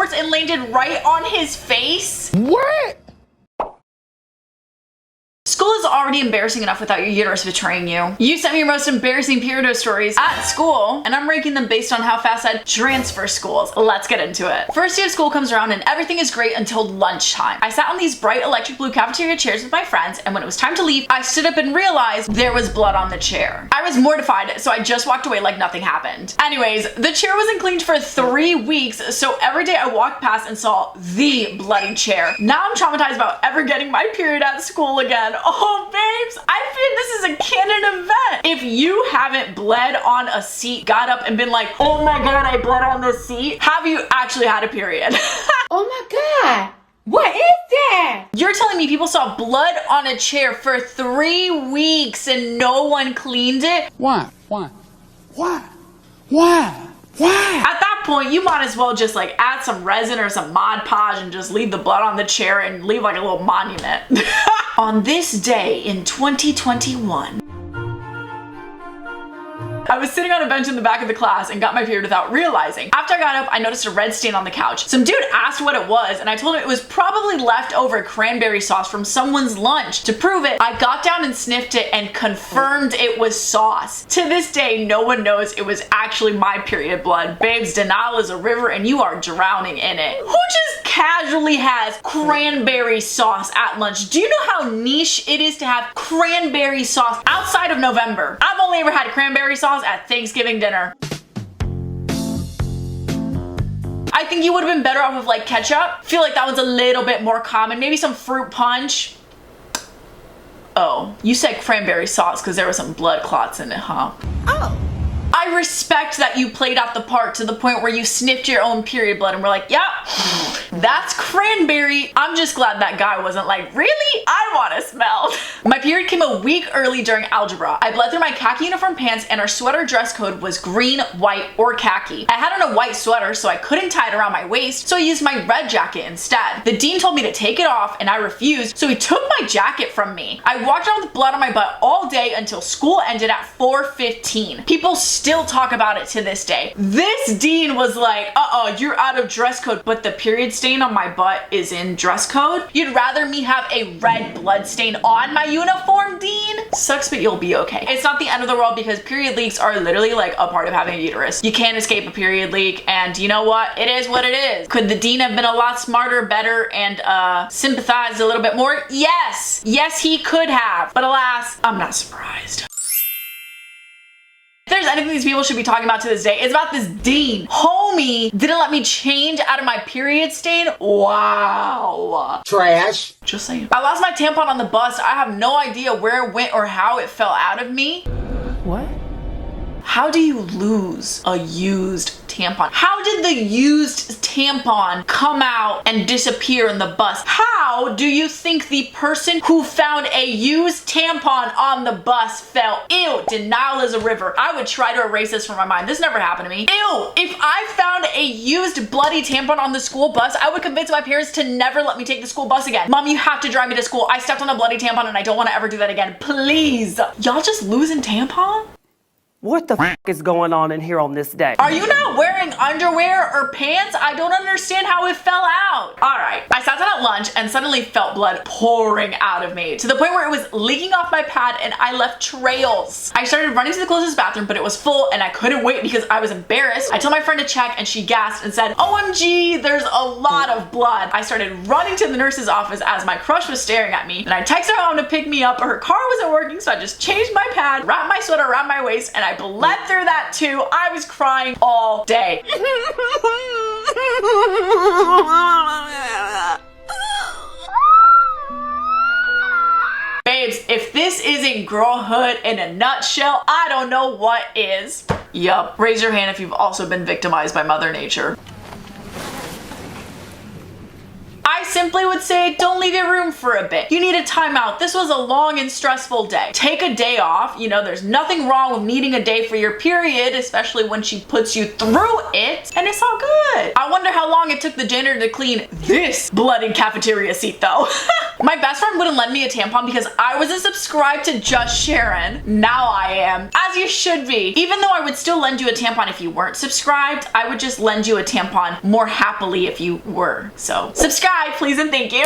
shorts and landed right on his face? What? School is already embarrassing enough without your uterus betraying you. You sent me your most embarrassing period stories at school, and I'm ranking them based on how fast I'd transfer schools. Let's get into it. First day of school comes around and everything is great until lunchtime. I sat on these bright electric blue cafeteria chairs with my friends, and when it was time to leave, I stood up and realized there was blood on the chair. I was mortified, so I just walked away like nothing happened. Anyways, the chair wasn't cleaned for 3 weeks, so every day I walked past and saw the bloody chair. Now I'm traumatized about ever getting my period at school again. Oh, babes, I feel this is a canon event. If you haven't bled on a seat, got up and been like, oh my god, I bled on this seat, have you actually had a period? Oh my god, what is that? You're telling me people saw blood on a chair for 3 weeks and no one cleaned it? Why? Why? Why? Why? Why? At that point, you might as well just like add some resin or some Mod Podge and just leave the blood on the chair and leave like a little monument. On this day in 2021, I was sitting on a bench in the back of the class and got my period without realizing. After I got up, I noticed a red stain on the couch. Some dude asked what it was, and I told him it was probably leftover cranberry sauce from someone's lunch. To prove it, I got down and sniffed it and confirmed it was sauce. To this day, no one knows it was actually my period blood. Babes, denial is a river and you are drowning in it. Who just casually has cranberry sauce at lunch? Do you know how niche it is to have cranberry sauce outside of November? I've only ever had cranberry sauce at Thanksgiving dinner. I think you would have been better off with like ketchup. Feel like that one's a little bit more common. Maybe some fruit punch. Oh, you said cranberry sauce because there was some blood clots in it, huh? Oh. I respect that you played out the part to the point where you sniffed your own period blood and were like, yep, that's cranberry. I'm just glad that guy wasn't like, really? I want to smell. My period came a week early during algebra. I bled through my khaki uniform pants and our sweater dress code was green, white, or khaki. I had on a white sweater so I couldn't tie it around my waist, so I used my red jacket instead. The dean told me to take it off and I refused, so he took my jacket from me. I walked around with blood on my butt all day until school ended at 4:15. People still talk about it to this day. This dean was like, you're out of dress code, but the period stain on my butt is in dress code? You'd rather me have a red blood stain on my uniform, dean? Sucks, but you'll be okay. It's not the end of the world because period leaks are literally like a part of having a uterus. You can't escape a period leak, and you know what? It is what it is. Could the dean have been a lot smarter, better, and sympathized a little bit more? Yes! Yes, he could have. But alas, I'm not surprised. If there's anything these people should be talking about to this day, it's about this dean. Homie didn't let me change out of my period stain. Wow. Trash. Just saying. I lost my tampon on the bus. I have no idea where it went or how it fell out of me. What? How do you lose a used tampon? How did the used tampon come out and disappear in the bus? How do you think the person who found a used tampon on the bus felt? Ew, denial is a river. I would try to erase this from my mind. This never happened to me. Ew, if I found a used bloody tampon on the school bus, I would convince my parents to never let me take the school bus again. Mom, you have to drive me to school. I stepped on a bloody tampon and I don't want to ever do that again. Please. Y'all just losing tampon? What the f is going on in here on this day? Are you not wearing underwear or pants? I don't understand how it fell out. All right, I sat down at lunch and suddenly felt blood pouring out of me to the point where it was leaking off my pad and I left trails. I started running to the closest bathroom, but it was full and I couldn't wait because I was embarrassed. I told my friend to check and she gasped and said, OMG, there's a lot of blood. I started running to the nurse's office as my crush was staring at me, and I texted her mom to pick me up, but her car wasn't working, so I just changed my pad, wrapped my sweater around my waist, and I bled through that too. I was crying all day. Babes, if this isn't girlhood in a nutshell, I don't know what is. Yup, raise your hand if you've also been victimized by Mother Nature. I simply would say don't leave your room for a bit. You need a timeout. This was a long and stressful day. Take a day off. You know, there's nothing wrong with needing a day for your period, especially when she puts you through it, and it's all good. I wonder how long it took the janitor to clean this bloody cafeteria seat though. My best friend wouldn't lend me a tampon because I wasn't subscribed to Just Sharon. Now I am. As you should be. Even though I would still lend you a tampon if you weren't subscribed, I would just lend you a tampon more happily if you were. So subscribe, please and thank you.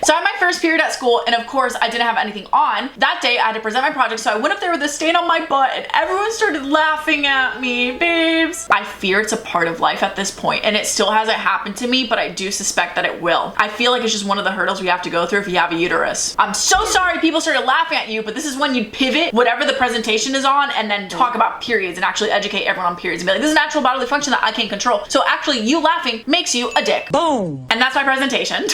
So I had my first period at school, and of course I didn't have anything on. That day I had to present my project, so I went up there with a stain on my butt and everyone started laughing at me, babes. I fear it's a part of life at this point, and it still hasn't happened to me, but I do suspect that it will. I feel like it's just one of the hurdles we have to go through if you have a uterus. I'm so sorry people started laughing at you, but this is when you pivot whatever the presentation is on and then talk about periods and actually educate everyone on periods and be like, this is a natural bodily function that I can't control. So actually you laughing makes you a dick. Boom. And that's my presentation.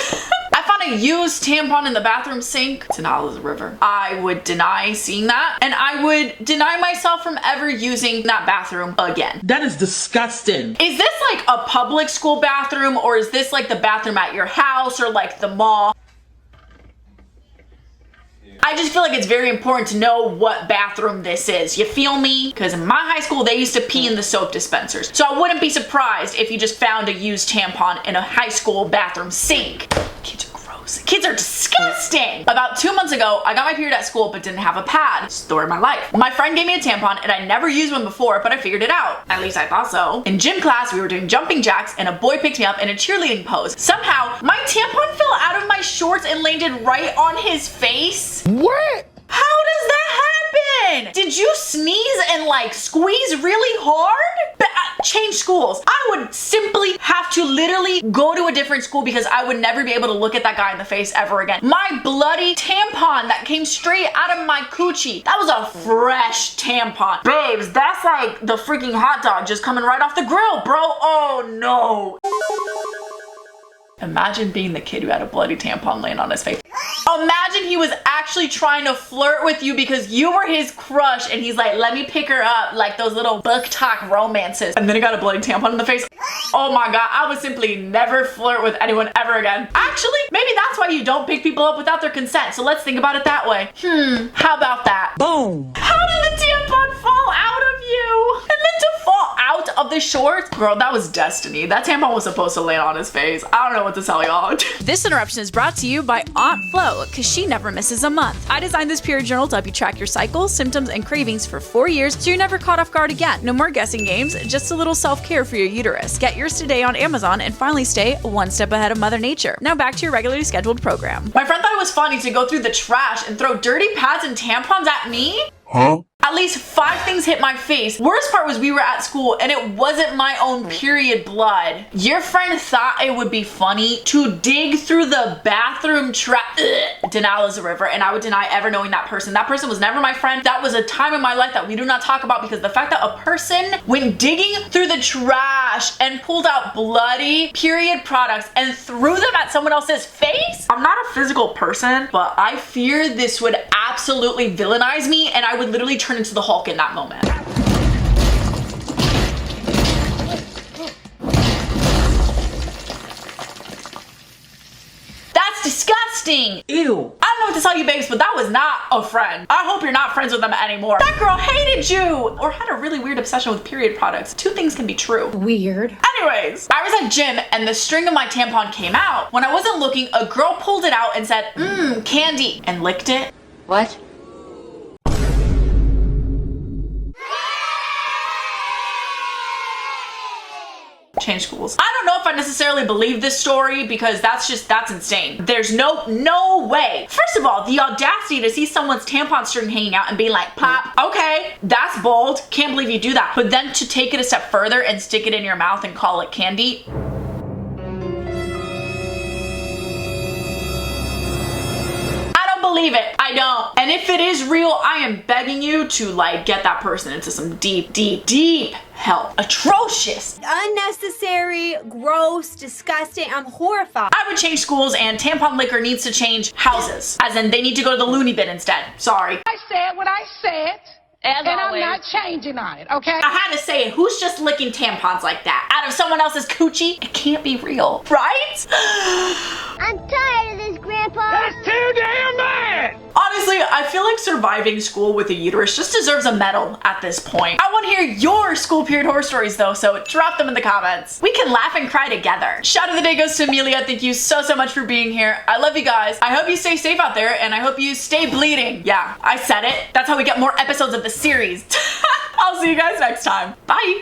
I found a used tampon in the bathroom sink. It's in Olive's River. I would deny seeing that, and I would deny myself from ever using that bathroom again. That is disgusting. Is this like a public school bathroom, or is this like the bathroom at your house or like the mall? I just feel like it's very important to know what bathroom this is. You feel me? Because in my high school, they used to pee in the soap dispensers. So I wouldn't be surprised if you just found a used tampon in a high school bathroom sink. Kids are gross. Kids are disgusting. About 2 months ago, I got my period at school but didn't have a pad. Story of my life. My friend gave me a tampon and I never used one before, but I figured it out. At least I thought so. In gym class, we were doing jumping jacks and a boy picked me up in a cheerleading pose. Somehow, my tampon fell out of my shorts and landed right on his face. What? How does that happen? Did you sneeze and like squeeze really hard? Change schools. I would simply have to literally go to a different school because I would never be able to look at that guy in the face ever again. My bloody tampon that came straight out of my coochie. That was a fresh tampon. Babes, that's like the freaking hot dog just coming right off the grill, bro. Oh no. Imagine being the kid who had a bloody tampon laying on his face. Imagine he was actually trying to flirt with you because you were his crush and he's like, let me pick her up, like those little book talk romances. And then he got a bloody tampon in the face. Oh my god, I would simply never flirt with anyone ever again. Actually, maybe that's why you don't pick people up without their consent. So let's think about it that way. How about that? Boom. How did the tampon fall out of you? And then to fall out of the shorts? Girl, that was destiny. That tampon was supposed to land on his face. I don't know what to tell y'all. This interruption is brought to you by Aunt Flo, because she never misses a month. I designed this period journal to help you track your cycles, symptoms, and cravings for 4 years so you're never caught off guard again. No more guessing games, just a little self-care for your uterus. Get yours today on Amazon and finally stay one step ahead of Mother Nature. Now back to your regularly scheduled program. My friend thought it was funny to go through the trash and throw dirty pads and tampons at me. Huh? At least 5 things hit my face. Worst part was we were at school and it wasn't my own period blood. Your friend thought it would be funny to dig through the bathroom trash. Denial is a river, and I would deny ever knowing that person. That person was never my friend. That was a time in my life that we do not talk about because the fact that a person went digging through the trash and pulled out bloody period products and threw them at someone else's face. I'm not a physical person, but I fear this would absolutely villainize me and I would literally turn into the Hulk in that moment. That's disgusting. Ew. I don't know what to tell you, babes, but that was not a friend. I hope you're not friends with them anymore. That girl hated you or had a really weird obsession with period products. 2 things can be true. Weird. Anyways, I was at gym and the string of my tampon came out. When I wasn't looking, a girl pulled it out and said, candy, and licked it. What? Change schools. I don't know if I necessarily believe this story because that's insane. There's no way. First of all, the audacity to see someone's tampon string hanging out and being like, pop, okay, that's bold. Can't believe you do that. But then to take it a step further and stick it in your mouth and call it candy. Believe it. I don't. And if it is real, I am begging you to like get that person into some deep help. Atrocious. Unnecessary, gross, disgusting. I'm horrified. I would change schools and tampon liquor needs to change houses. As in they need to go to the loony bin instead. Sorry. I said what I said. As and always. I'm not changing on it, okay? I had to say it. Who's just licking tampons like that? Out of someone else's coochie? It can't be real, right? I'm tired of this, Grandpa. That's too damn bad! On Honestly, I feel like surviving school with a uterus just deserves a medal at this point. I want to hear your school period horror stories though, so drop them in the comments. We can laugh and cry together. Shout out of the day goes to Amelia. Thank you so much for being here. I love you guys. I hope you stay safe out there, and I hope you stay bleeding. Yeah, I said it. That's how we get more episodes of the series. I'll see you guys next time. Bye.